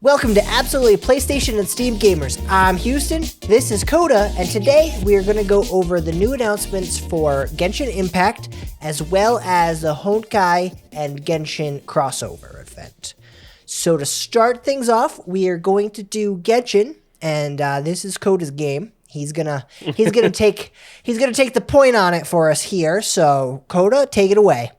Welcome to Absolutely PlayStation and Steam Gamers. I'm Houston, this is Coda, and today we are going to go over the new announcements for Genshin Impact, as well as the Honkai and Genshin crossover event. So to start things off, we are going to do Genshin, and this is Coda's game. He's gonna take the point on it for us here. So Coda, take it away.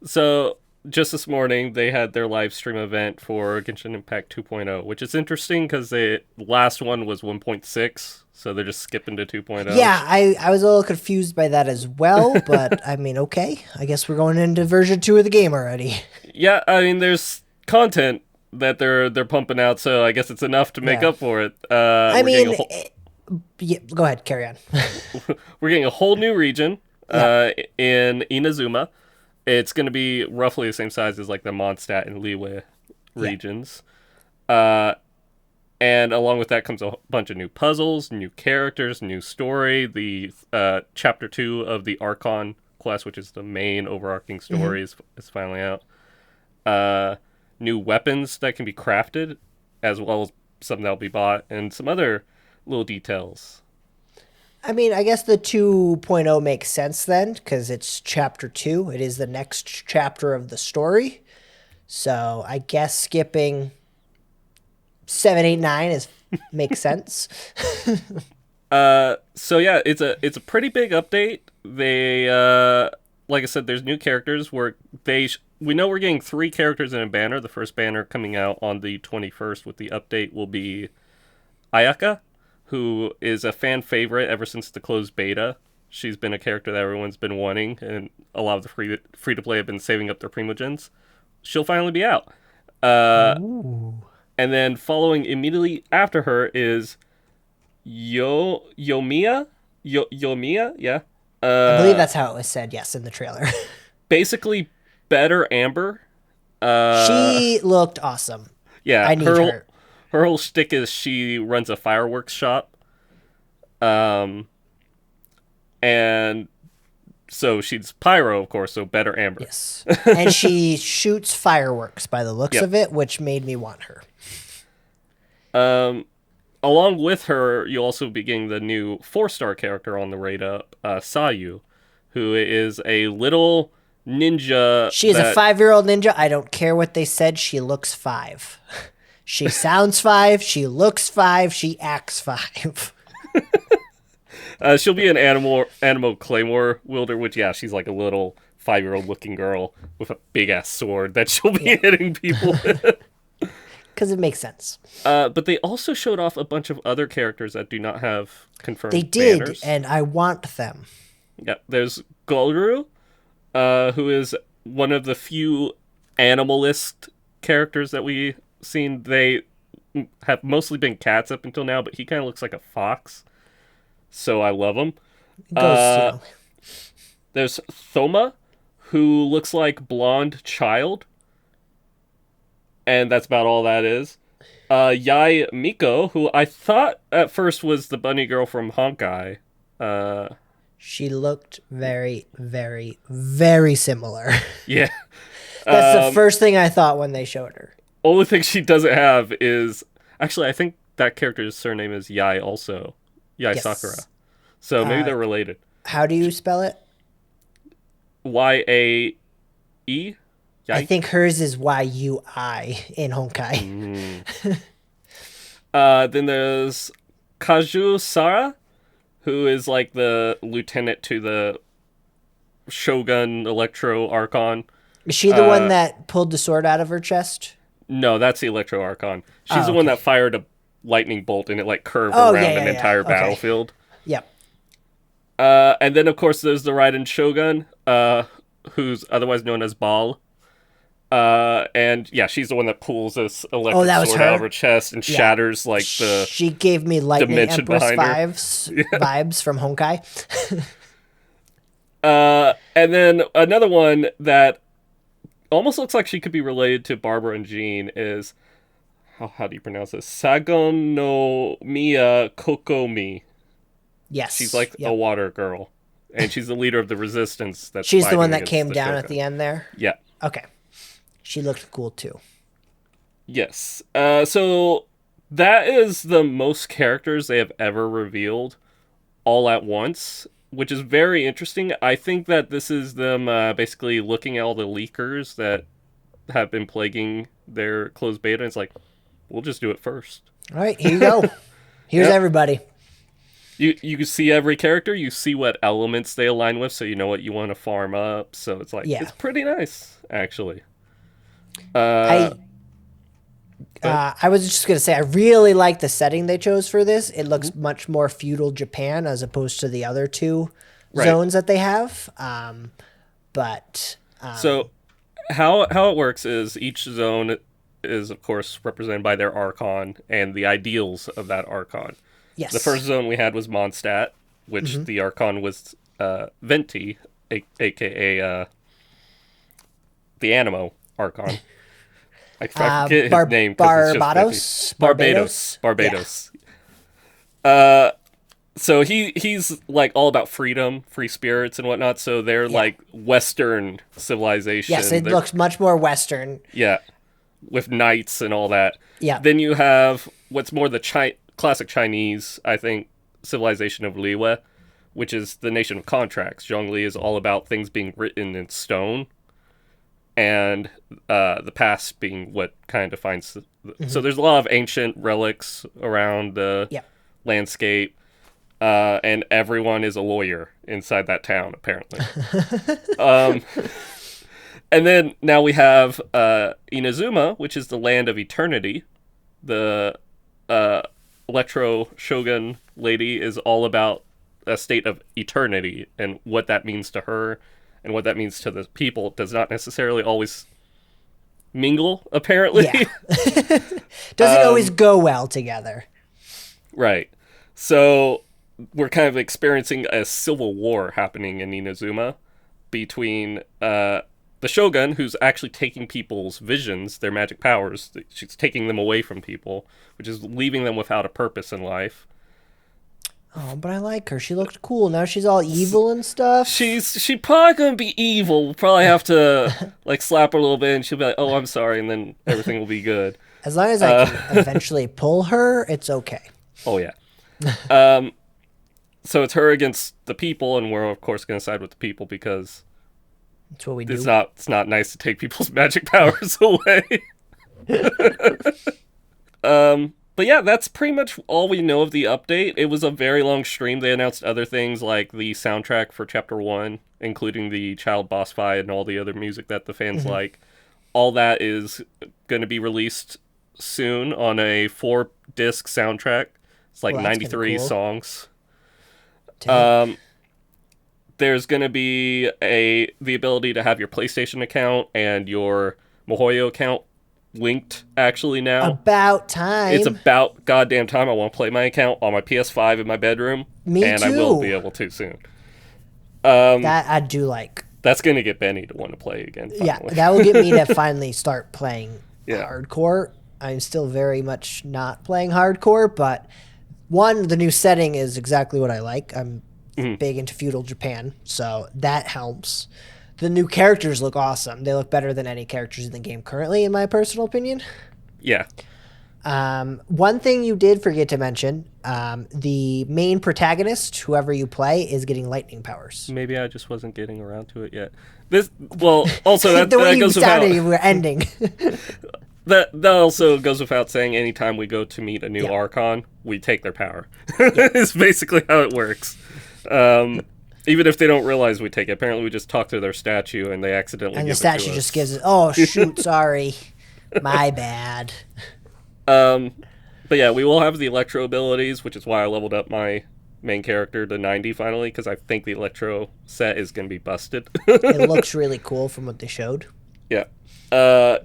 So just this morning, they had their live stream event for Genshin Impact 2.0, which is interesting because the last one was 1.6, so they're just skipping to 2.0. Yeah, I was a little confused by that as well, but I mean, okay. I guess we're going into version 2 of the game already. Yeah, I mean, there's content that they're pumping out, so I guess it's enough to make up for it. Yeah, go ahead, carry on. We're getting a whole new region in Inazuma. It's going to be roughly the same size as like the Mondstadt and Liyue regions. And along with that comes a bunch of new puzzles, new characters, new story. The Chapter 2 of the Archon quest, which is the main overarching story, is finally out. New weapons that can be crafted, as well as some that'll be bought, and some other little details. I mean, I guess the 2.0 makes sense then, because it's Chapter 2. It is the next chapter of the story. So I guess skipping 7, 8, 9 makes sense. So yeah, it's a pretty big update. They like I said, there's new characters. We know we're getting 3 characters in a banner. The first banner coming out on the 21st with the update will be Ayaka, who is a fan favorite ever since the closed beta. She's been a character that everyone's been wanting, and a lot of the free-to-play have been saving up their Primogens. She'll finally be out. And then following immediately after her is Yoimiya? Yoimiya, yeah. I believe that's how it was said, yes, in the trailer. Basically, better Amber. She looked awesome. Yeah, I need her. Her whole shtick is she runs a fireworks shop. And so she's pyro, of course, so better Amber. Yes. And she shoots fireworks by the looks of it, which made me want her. Along with her, you'll also be getting the new 4-star character on the radar, Sayu, who is a little ninja. She is a 5-year-old ninja. I don't care what they said. She looks 5. She sounds 5, she looks 5, she acts 5. She'll be an animal claymore wielder, which, yeah, she's like a little 5-year-old looking girl with a big-ass sword that she'll be hitting people with. Because it makes sense. But they also showed off a bunch of other characters that do not have confirmed They did, banners. and I want them. Yeah, there's Golru, who is one of the few animalist characters that we seen. They have mostly been cats up until now, but he kind of looks like a fox, so I love him. There's Thoma, who looks like blonde child, and that's about all that is. Yai Miko, who I thought at first was the bunny girl from Honkai. She looked very, very, very similar. Yeah. That's the first thing I thought when they showed her. Only thing she doesn't have is... Actually, I think that character's surname is Yai also. Yai Sakura. So maybe they're related. How do you spell it? Y-A-E? Yai? I think hers is Y-U-I in Honkai. Then there's Kaju Sara, who is like the lieutenant to the Shogun Electro Archon. Is she the one that pulled the sword out of her chest? No, that's the Electro Archon. She's the one that fired a lightning bolt and it like curved around an entire battlefield. Yep. And then of course there's the Raiden Shogun, who's otherwise known as Baal. And yeah, she's the one that pulls this electric sword out of her chest and shatters like the. She gave me Lightning dimension Empress behind her. vibes from Honkai. And then another one that almost looks like she could be related to Barbara and Jean is, how do you pronounce this? Sagonomiya Kokomi. Yes. She's like a water girl. And she's the leader of the resistance. She's the one that came down at the end there? Yeah. Okay. She looked cool too. Yes. So that is the most characters they have ever revealed all at once, which is very interesting. I think that this is them basically looking at all the leakers that have been plaguing their closed beta. And it's like, we'll just do it first. All right, here you go. Here's Yep. everybody. You can see every character. You see what elements they align with, so you know what you want to farm up. So it's like Yeah. it's pretty nice, actually. I was just gonna say I really like the setting they chose for this. It looks much more feudal Japan as opposed to the other two Right. zones that they have. So how it works is each zone is of course represented by their archon and the ideals of that archon. yes, The first zone we had was Mondstadt, which the archon was Venti, aka the Animo archon. I forget his name. 'Cause it's just Barbados. Barbados. So he's like all about freedom, free spirits and whatnot. So they're like Western civilization. Yes, it looks much more Western. Yeah, with knights and all that. Yeah. Then you have what's more the classic Chinese, I think, civilization of Liyue, which is the nation of contracts. Zhongli is all about things being written in stone, and the past being what kind of defines. So there's a lot of ancient relics around the landscape. And everyone is a lawyer inside that town, apparently. And then now we have Inazuma, which is the land of eternity. The Electro Shogun lady is all about a state of eternity, and what that means to her and what that means to the people does not necessarily always mingle, apparently. Yeah. Doesn't always go well together. Right. So we're kind of experiencing a civil war happening in Inazuma between the Shogun, who's actually taking people's visions, their magic powers. She's taking them away from people, which is leaving them without a purpose in life. Oh, but I like her. She looked cool. Now she's all evil and stuff. She probably gonna be evil. We'll probably have to like slap her a little bit, and she'll be like, "Oh, I'm sorry," and then everything will be good. As long as I can eventually pull her, it's okay. Oh yeah. So it's her against the people, and we're of course gonna side with the people because That's what we do. it's not nice to take people's magic powers away. But yeah, that's pretty much all we know of the update. It was a very long stream. They announced other things like the soundtrack for Chapter 1, including the child boss fight and all the other music that the fans like. All that is going to be released soon on a 4-disc soundtrack. It's like Well, that's 93 cool. songs. Dang. There's going to be the ability to have your PlayStation account and your MiHoYo account linked actually now. About time. It's about goddamn time. I want to play my account on my PS5 in my bedroom. Me and I will too. be able to soon. That I do like. That's going to get Benny to want to play again, finally. Yeah, that will get me to finally start playing Yeah. hardcore. I'm still very much not playing hardcore, but the new setting is exactly what I like. I'm big into feudal Japan, so that helps. The new characters look awesome. They look better than any characters in the game currently, in my personal opinion. Yeah. One thing you did forget to mention, the main protagonist, whoever you play, is getting lightning powers. Maybe I just wasn't getting around to it yet. Also that, The way that you goes without... sounded, you were ending. That also goes without saying. Anytime we go to meet a new Archon, we take their power. It's basically how it works. Even if they don't realize we take it. Apparently we just talk to their statue and they accidentally And give the it to statue us. just gives it, oh, shoot, sorry. My bad. But yeah, we will have the Electro abilities, which is why I leveled up my main character to 90 finally, because I think the Electro set is going to be busted. It looks really cool from what they showed. Yeah.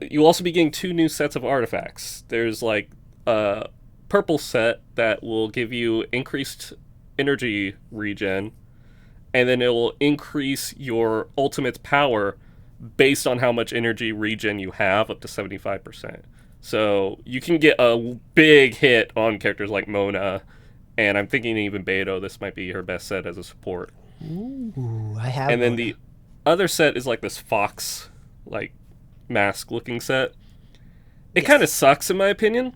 You'll also be getting 2 new sets of artifacts. There's like a purple set that will give you increased energy regen, and then it will increase your ultimate's power based on how much energy regen you have, up to 75%. So you can get a big hit on characters like Mona, and I'm thinking even Beto, this might be her best set as a support. Ooh, I have And then one. the other set is like this fox, like, mask looking set. It kind of sucks in my opinion.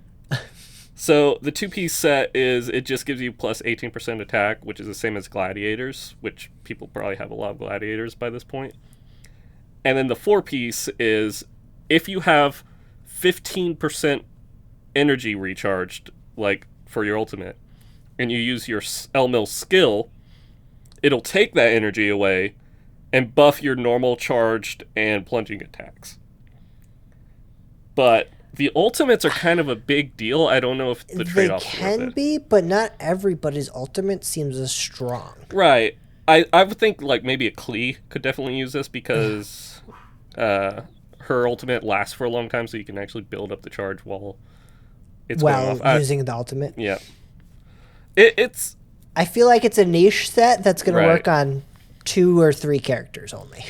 So the 2-piece set it just gives you plus 18% attack, which is the same as gladiators, which people probably have a lot of gladiators by this point. And then the 4-piece is if you have 15% energy recharged, like for your ultimate, and you use your L-Mill skill, it'll take that energy away and buff your normal charged and plunging attacks. But the ultimates are kind of a big deal. I don't know if the trade-off's worth it. They can be, but not everybody's ultimate seems as strong. Right. I would think like maybe a Klee could definitely use this because her ultimate lasts for a long time, so you can actually build up the charge while it's going off. Using the ultimate. Yeah. It's. I feel like it's a niche set that's going to work on 2 or 3 characters only.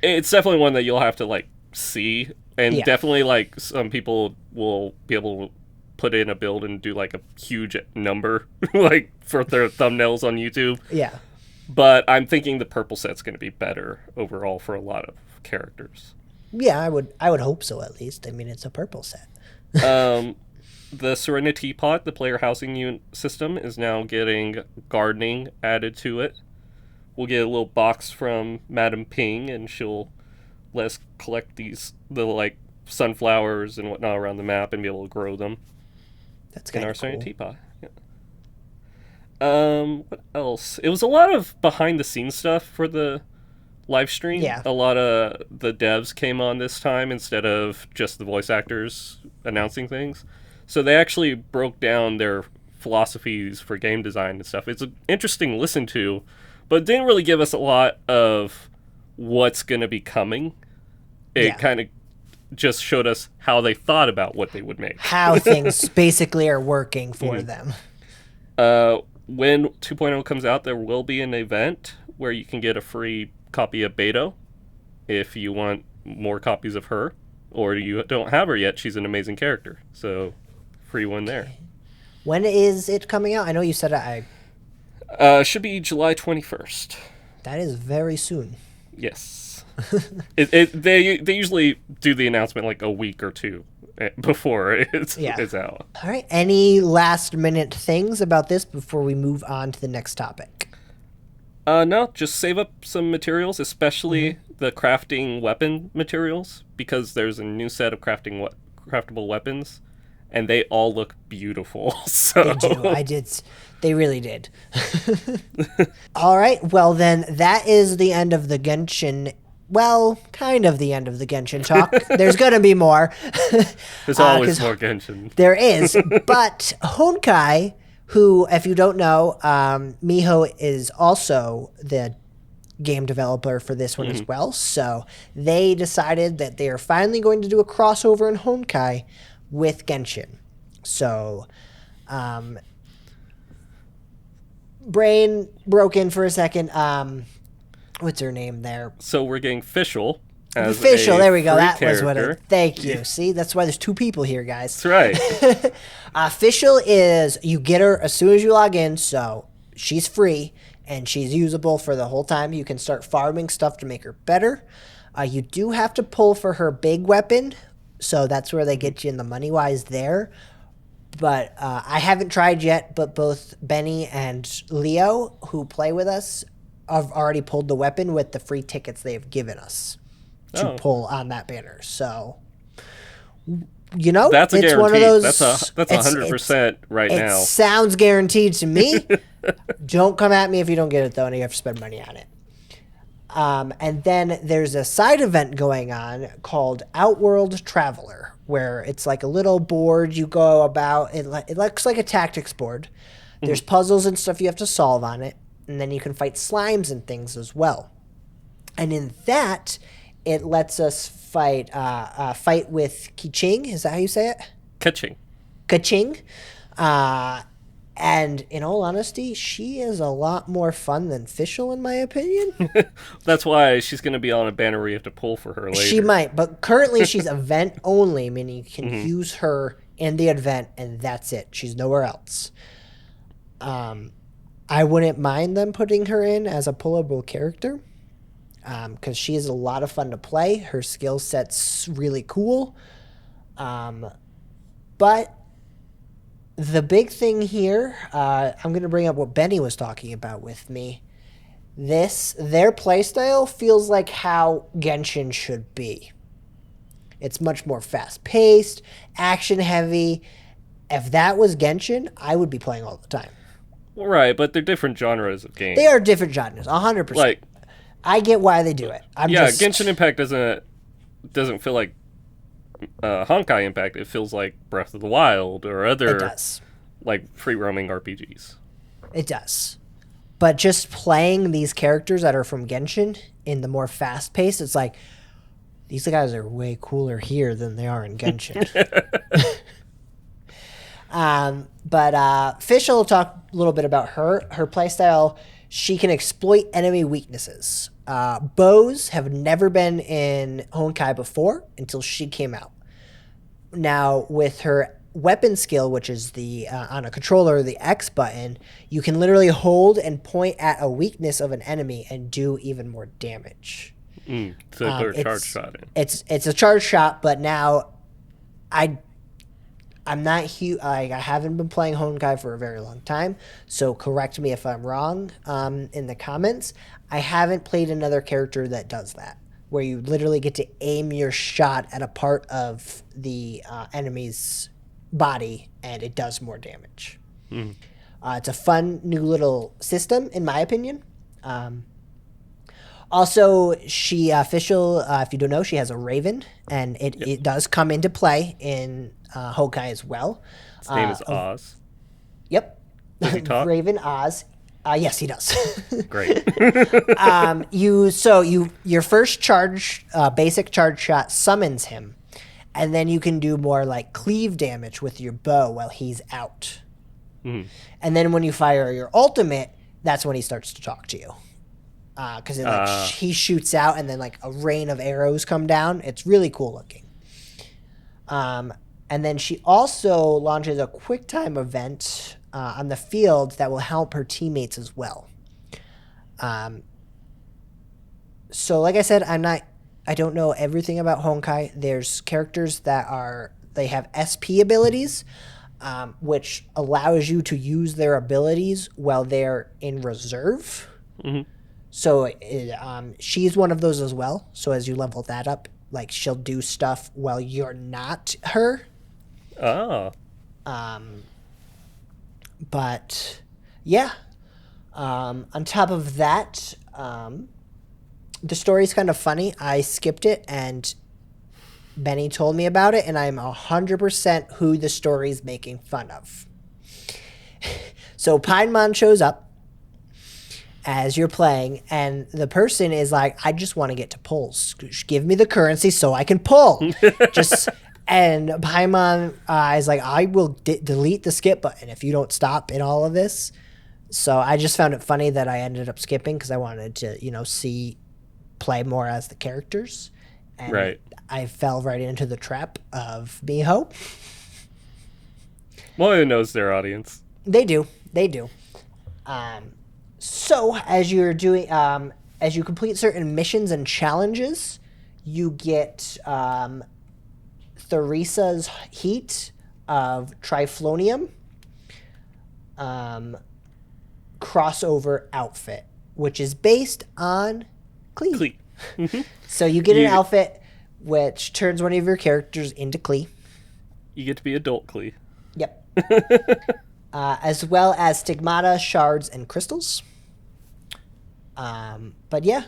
It's definitely one that you'll have to like see, and definitely like some people will be able to put in a build and do like a huge number like for their thumbnails on YouTube. Yeah. But I'm thinking the purple set's going to be better overall for a lot of characters. Yeah, I would hope so at least. I mean, it's a purple set. The Serenity Pot, the player housing unit system, is now getting gardening added to it. We'll get a little box from Madam Ping, and she'll let us collect the like sunflowers and whatnot around the map and be able to grow them. That's kind of cool. Serenity Pot. Yeah. What else? It was a lot of behind the scenes stuff for the live stream. Yeah. A lot of the devs came on this time instead of just the voice actors announcing things. So they actually broke down their philosophies for game design and stuff. It's an interesting listen to, but it didn't really give us a lot of what's going to be coming. It kind of just showed us how they thought about what they would make. How things basically are working for them. When 2.0 comes out, there will be an event where you can get a free copy of Beto if you want more copies of her, or you don't have her yet. She's an amazing character, so free one there. When is it coming out? I know you said it. Should be July 21st. That is very soon. Yes. They usually do the announcement like a week or 2 before it's out. All right. Any last minute things about this before we move on to the next topic? No, just save up some materials, especially the crafting weapon materials, because there's a new set of craftable weapons, and they all look beautiful. So They do. They really did. All right. Well, then that is the end of the Genshin. Well, kind of the end of the Genshin talk. There's going to be more. There's always more Genshin. There is. But Honkai, who, if you don't know, Miho is also the game developer for this one as well. So they decided that they are finally going to do a crossover in Honkai with Genshin. So, brain broke in for a second. What's her name there? So we're getting Fischl. There we go. That character. was what it. Thank you. See, that's why there's 2 people here, guys. That's right. Fischl is, you get her as soon as you log in, so she's free and she's usable for the whole time. You can start farming stuff to make her better. You do have to pull for her big weapon, so that's where they get you in the money-wise there. But I haven't tried yet, but both Benny and Leo, who play with us, have already pulled the weapon with the free tickets they have given us to pull on that banner. So, you know, that's a it's guarantee. One of those. That's 100% right now. It sounds guaranteed to me. Don't come at me if you don't get it, though, and you have to spend money on it. And then there's a side event going on called Outworld Traveler, where it's like a little board you go about. It looks like a tactics board. There's puzzles and stuff you have to solve on it, and then you can fight slimes and things as well. And in that, it lets us fight with Kiching. Is that how you say it? Kaching. And in all honesty, she is a lot more fun than Fischl, in my opinion. That's why she's going to be on a banner where you have to pull for her later. She might, but currently she's event only, meaning you can use her in the event, and that's it. She's nowhere else. I wouldn't mind them putting her in as a pullable character, because she is a lot of fun to play. Her skill set's really cool. But the big thing here, I'm going to bring up what Benny was talking about with me. Their playstyle feels like how Genshin should be. It's much more fast-paced, action-heavy. If that was Genshin, I would be playing all the time. Right, but they're different genres of games. They are different genres, 100%. Like, I get why they do it. Genshin Impact doesn't feel like Honkai Impact. It feels like Breath of the Wild or other It does. like free-roaming RPGs. It does. But just playing these characters that are from Genshin in the more fast-paced, it's like, these guys are way cooler here than they are in Genshin. But Fish will talk a little bit about her playstyle. She can exploit enemy weaknesses. Bows have never been in Honkai before until she came out. Now, with her weapon skill, which is the on a controller, the X button, you can literally hold and point at a weakness of an enemy and do even more damage. So put a charge shot in. It's a charge shot, but now I'm not huge. I haven't been playing Honkai for a very long time, so correct me if I'm wrong in the comments. I haven't played another character that does that, where you literally get to aim your shot at a part of the enemy's body and it does more damage. It's a fun new little system, in my opinion. Also, she official. If you don't know, she has a Raven, and it does come into play in Honkai as well. His name is Oz. Yep. Does he talk? Raven Oz. Yes, he does. Great. Your first charge, basic charge shot summons him, and then you can do more like cleave damage with your bow while he's out. And then when you fire your ultimate, that's when he starts to talk to you. Because he shoots out and then like a rain of arrows come down. It's really cool looking. And then she also launches a quick time event on the field that will help her teammates as well. So like I said, I don't know everything about Honkai. There's characters that they have SP abilities, which allows you to use their abilities while they're in reserve. So she's one of those as well. So as you level that up, like she'll do stuff while you're not her. Oh. But yeah. On top of that, the story's kind of funny. I skipped it and Benny told me about it, and I'm 100% who the story's making fun of. So Pinemon shows up as you're playing, and the person is like, I just want to get to pulls. Give me the currency so I can pull. And Paimon is like, I will delete the skip button if you don't stop in all of this. So I just found it funny that I ended up skipping because I wanted to, play more as the characters. And right. I fell right into the trap of Miho. Well, who knows their audience? They do. So as you're doing, as you complete certain missions and challenges, you get Theresa's Heat of Triflonium crossover outfit, which is based on Klee. So you get an outfit which turns one of your characters into Klee. You get to be adult Klee. Yep. As well as stigmata, shards, and crystals. But yeah.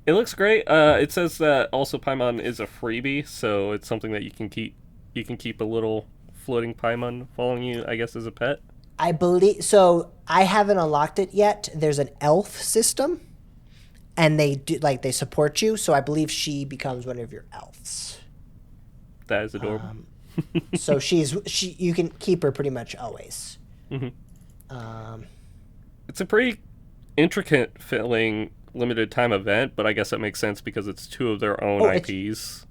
It looks great. It says that also Paimon is a freebie, so it's something that you can keep. You can keep a little floating Paimon following you, I guess, as a pet. I believe so. I haven't unlocked it yet. There's an elf system, and they support you. So I believe she becomes one of your elves. That is adorable. So you can keep her pretty much always. It's a pretty intricate filling limited time event, but I guess that makes sense because it's two of their own IPs.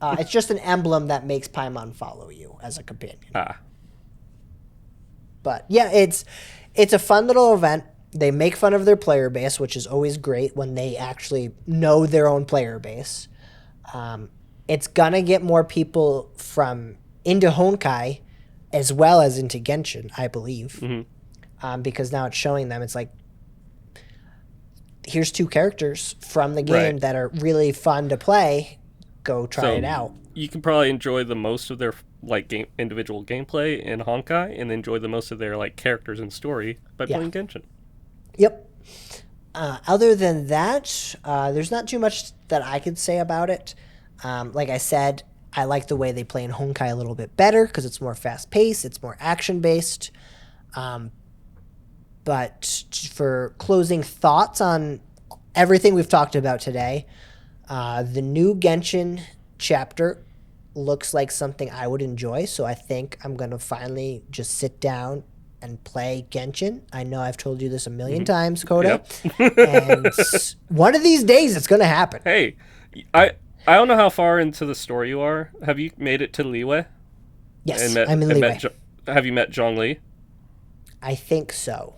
It's just an emblem that makes Paimon follow you as a companion. But yeah, it's a fun little event. They make fun of their player base, which is always great when they actually know their own player base. It's gonna get more people from into Honkai as well as into Genshin, I believe. Mm-hmm. Because now it's showing them, it's like, here's two characters from the game Right. that are really fun to play. Go try So it out. you can probably enjoy the most of their like individual gameplay in Honkai, and enjoy the most of their like characters and story by Yeah. playing Genshin. Yep. Other than that, there's not too much that I could say about it. Like I said, I like the way they play in Honkai a little bit better because it's more fast paced, it's more action based. But for closing thoughts on everything we've talked about today, the new Genshin chapter looks like something I would enjoy. So I think I'm going to finally just sit down and play Genshin. I know I've told you this a million times, Coda. And one of these days it's going to happen. Hey, I don't know how far into the story you are. Have you made it to Liyue? Yes, I'm in Liyue. Have you met Zhongli? I think so.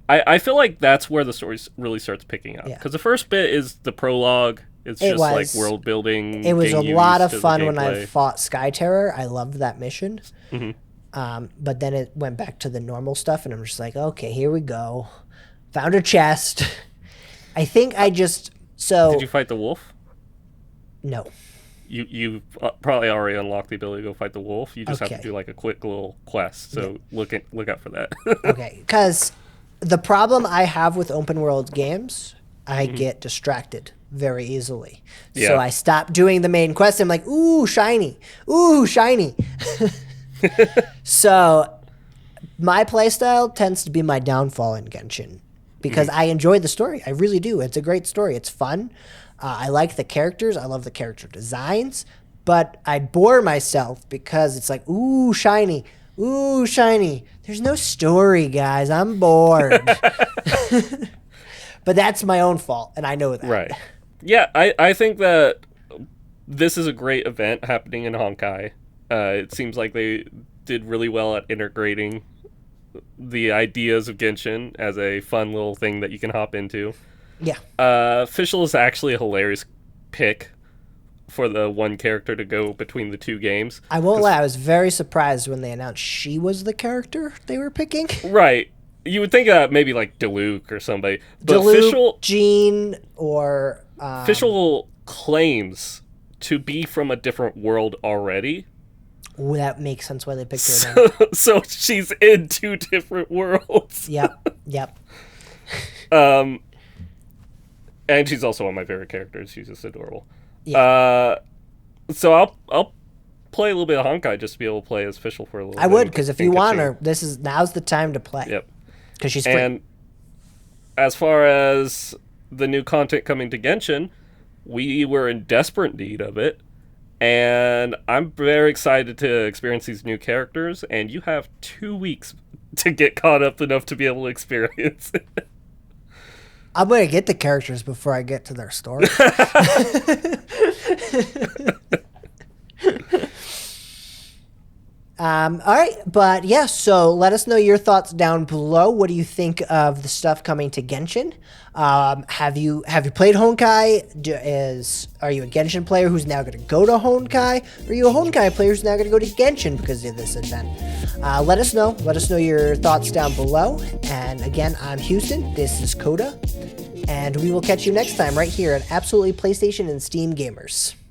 I feel like that's where the story really starts picking up. Yeah. Because the first bit is the prologue. It's just like world building. It was a getting you lot used of to fun the when I gameplay. fought Sky Terror. I loved that mission. Mm-hmm. But then it went back to the normal stuff, and I'm just like, okay, here we go. Found a chest. I think I just Did you fight the wolf? No. You probably already unlocked the ability to go fight the wolf. You just have Okay. to do like a quick little quest. So look out for that. Okay, because the problem I have with open world games, I get distracted very easily. So Yeah. I stop doing the main quest. I'm like, ooh, shiny. Ooh, shiny. So my playstyle tends to be my downfall in Genshin because I enjoy the story. I really do. It's a great story. It's fun. I like the characters. I love the character designs. But I bore myself because it's like, ooh, shiny. Ooh, shiny. There's no story, guys. I'm bored. But that's my own fault, and I know that. Right. Yeah, I think that this is a great event happening in Honkai. It seems like they did really well at integrating the ideas of Genshin as a fun little thing that you can hop into. Yeah. Fischl is actually a hilarious pick for the one character to go between the two games. I won't lie, I was very surprised when they announced she was the character they were picking. Right. You would think maybe like Diluc or somebody. But Diluc, Jean, or... Fischl claims to be from a different world already. Ooh, that makes sense why they picked her then. So she's in two different worlds. Yep. And she's also one of my favorite characters. She's just adorable. Yeah. So I'll play a little bit of Honkai just to be able to play as Fischl for a little bit. I would, because if you and want catch her, now's the time to play. Yep. Because she's free. And as far as the new content coming to Genshin, we were in desperate need of it. And I'm very excited to experience these new characters. And you have 2 weeks to get caught up enough to be able to experience it. I'm going to get the characters before I get to their story. All right, but yeah, so let us know your thoughts down below. What do you think of the stuff coming to Genshin? Have you played Honkai? Are you a Genshin player who's now going to go to Honkai? Or are you a Honkai player who's now going to go to Genshin because of this event? Let us know. Let us know your thoughts down below. And again, I'm Houston. This is Coda. And we will catch you next time right here at Absolutely PlayStation and Steam Gamers.